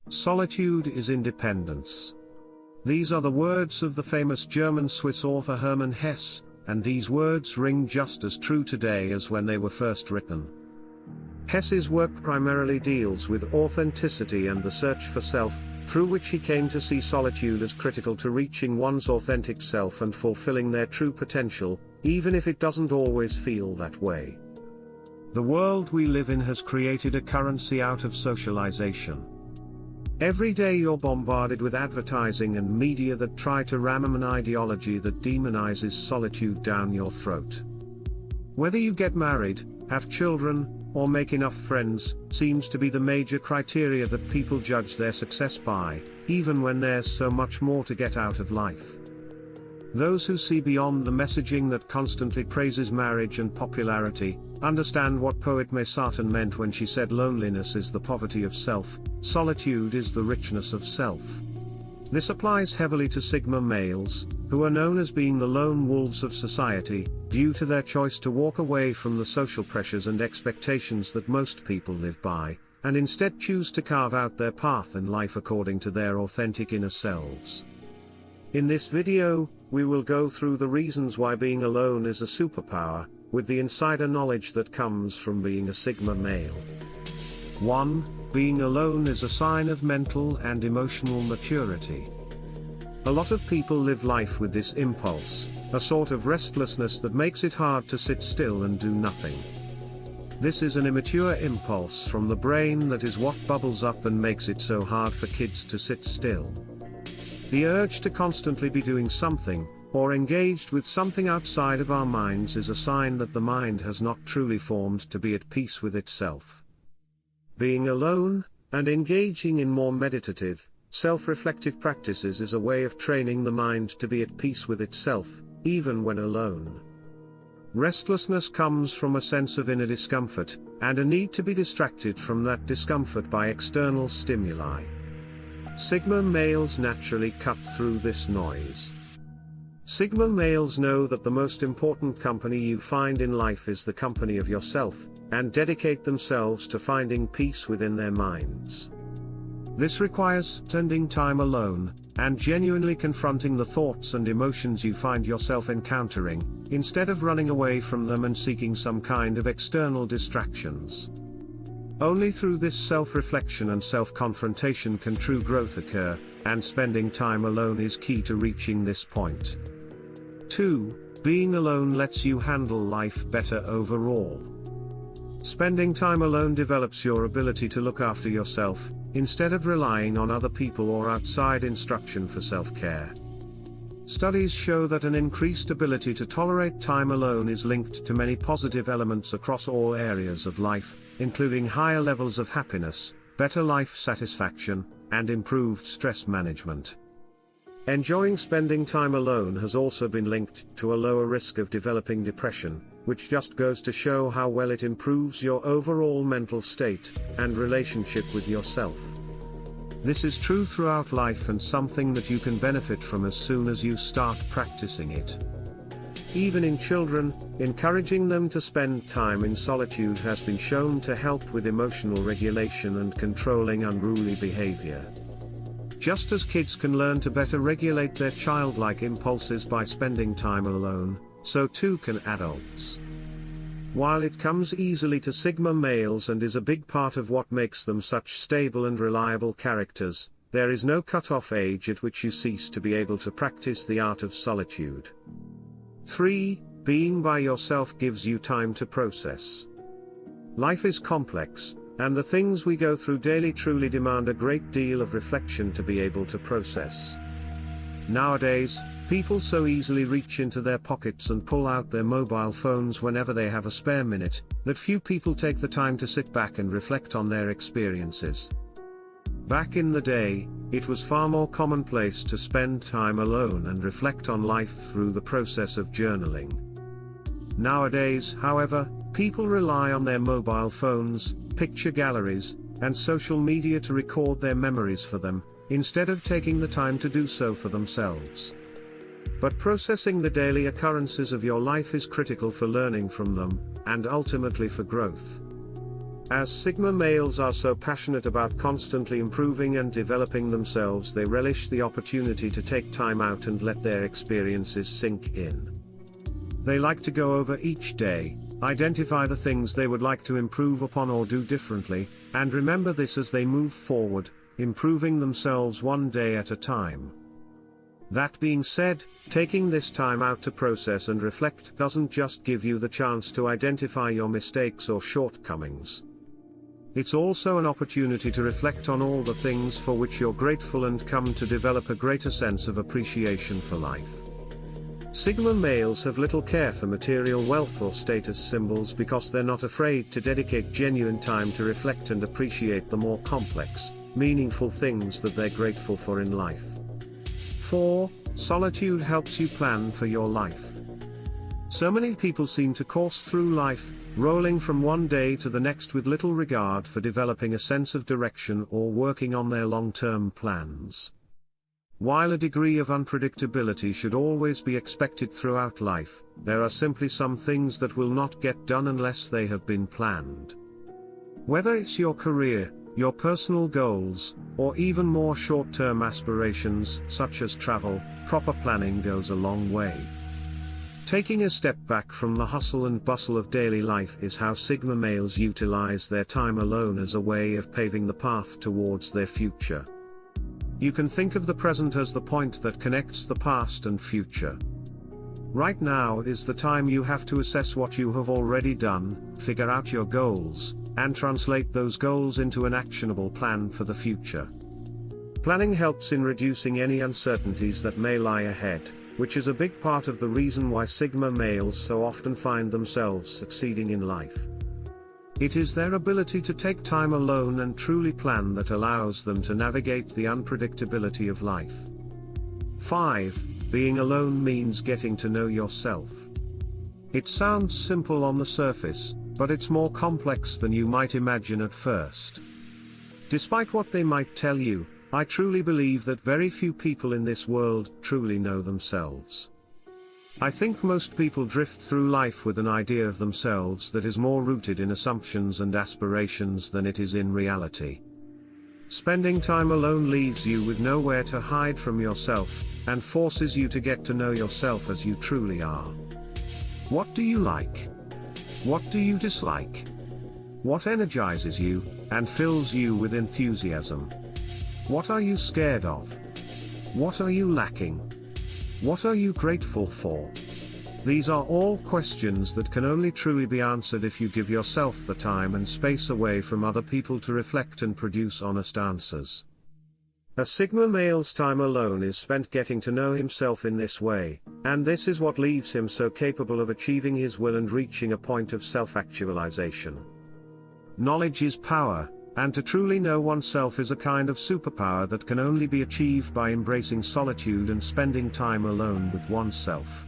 Solitude is independence. These are the words of the famous German-Swiss author Herman Hesse, and these words ring just as true today as when they were first written. Hesse's work primarily deals with authenticity and the search for self, through which he came to see solitude as critical to reaching one's authentic self and fulfilling their true potential, even if it doesn't always feel that way. The world we live in has created a currency out of socialization. Every day you're bombarded with advertising and media that try to ram an ideology that demonizes solitude down your throat. Whether you get married, have children, or make enough friends, seems to be the major criteria that people judge their success by, even when there's so much more to get out of life. Those who see beyond the messaging that constantly praises marriage and popularity, understand what poet May Sarton meant when she said loneliness is the poverty of self, solitude is the richness of self. This applies heavily to Sigma males, who are known as being the lone wolves of society, due to their choice to walk away from the social pressures and expectations that most people live by, and instead choose to carve out their path in life according to their authentic inner selves. In this video, we will go through the reasons why being alone is a superpower, with the insider knowledge that comes from being a Sigma male. 1. Being alone is a sign of mental and emotional maturity. A lot of people live life with this impulse, a sort of restlessness that makes it hard to sit still and do nothing. This is an immature impulse from the brain that is what bubbles up and makes it so hard for kids to sit still. The urge to constantly be doing something, or engaged with something outside of our minds, is a sign that the mind has not truly formed to be at peace with itself. Being alone, and engaging in more meditative, self-reflective practices is a way of training the mind to be at peace with itself, even when alone. Restlessness comes from a sense of inner discomfort, and a need to be distracted from that discomfort by external stimuli. Sigma males naturally cut through this noise. Sigma males know that the most important company you find in life is the company of yourself, and dedicate themselves to finding peace within their minds. This requires spending time alone, and genuinely confronting the thoughts and emotions you find yourself encountering, instead of running away from them and seeking some kind of external distractions. Only through this self-reflection and self-confrontation can true growth occur, and spending time alone is key to reaching this point. 2. Being alone lets you handle life better overall. Spending time alone develops your ability to look after yourself, instead of relying on other people or outside instruction for self-care. Studies show that an increased ability to tolerate time alone is linked to many positive elements across all areas of life, including higher levels of happiness, better life satisfaction, and improved stress management. Enjoying spending time alone has also been linked to a lower risk of developing depression, which just goes to show how well it improves your overall mental state and relationship with yourself. This is true throughout life and something that you can benefit from as soon as you start practicing it. Even in children, encouraging them to spend time in solitude has been shown to help with emotional regulation and controlling unruly behavior. Just as kids can learn to better regulate their childlike impulses by spending time alone, so too can adults. While it comes easily to Sigma males and is a big part of what makes them such stable and reliable characters, there is no cut-off age at which you cease to be able to practice the art of solitude. 3. Being by yourself gives you time to process. Life is complex, and the things we go through daily truly demand a great deal of reflection to be able to process. Nowadays, people so easily reach into their pockets and pull out their mobile phones whenever they have a spare minute, that few people take the time to sit back and reflect on their experiences. Back in the day, it was far more commonplace to spend time alone and reflect on life through the process of journaling. Nowadays, however, people rely on their mobile phones, picture galleries, and social media to record their memories for them, instead of taking the time to do so for themselves. But processing the daily occurrences of your life is critical for learning from them, and ultimately for growth. As Sigma males are so passionate about constantly improving and developing themselves, they relish the opportunity to take time out and let their experiences sink in. They like to go over each day, identify the things they would like to improve upon or do differently, and remember this as they move forward, improving themselves one day at a time. That being said, taking this time out to process and reflect doesn't just give you the chance to identify your mistakes or shortcomings. It's also an opportunity to reflect on all the things for which you're grateful and come to develop a greater sense of appreciation for life. Sigma males have little care for material wealth or status symbols because they're not afraid to dedicate genuine time to reflect and appreciate the more complex, meaningful things that they're grateful for in life. 4. Solitude helps you plan for your life. So many people seem to course through life, rolling from one day to the next with little regard for developing a sense of direction or working on their long-term plans. While a degree of unpredictability should always be expected throughout life, there are simply some things that will not get done unless they have been planned. Whether it's your career, your personal goals, or even more short-term aspirations, such as travel, proper planning goes a long way. Taking a step back from the hustle and bustle of daily life is how Sigma males utilize their time alone as a way of paving the path towards their future. You can think of the present as the point that connects the past and future. Right now is the time you have to assess what you have already done, figure out your goals, and translate those goals into an actionable plan for the future. Planning helps in reducing any uncertainties that may lie ahead, which is a big part of the reason why Sigma males so often find themselves succeeding in life. It is their ability to take time alone and truly plan that allows them to navigate the unpredictability of life. 5. Being alone means getting to know yourself. It sounds simple on the surface, but it's more complex than you might imagine at first. Despite what they might tell you, I truly believe that very few people in this world truly know themselves. I think most people drift through life with an idea of themselves that is more rooted in assumptions and aspirations than it is in reality. Spending time alone leaves you with nowhere to hide from yourself, and forces you to get to know yourself as you truly are. What do you like? What do you dislike? What energizes you, and fills you with enthusiasm? What are you scared of? What are you lacking? What are you grateful for? These are all questions that can only truly be answered if you give yourself the time and space away from other people to reflect and produce honest answers. A Sigma male's time alone is spent getting to know himself in this way, and this is what leaves him so capable of achieving his will and reaching a point of self-actualization. Knowledge is power, and to truly know oneself is a kind of superpower that can only be achieved by embracing solitude and spending time alone with oneself.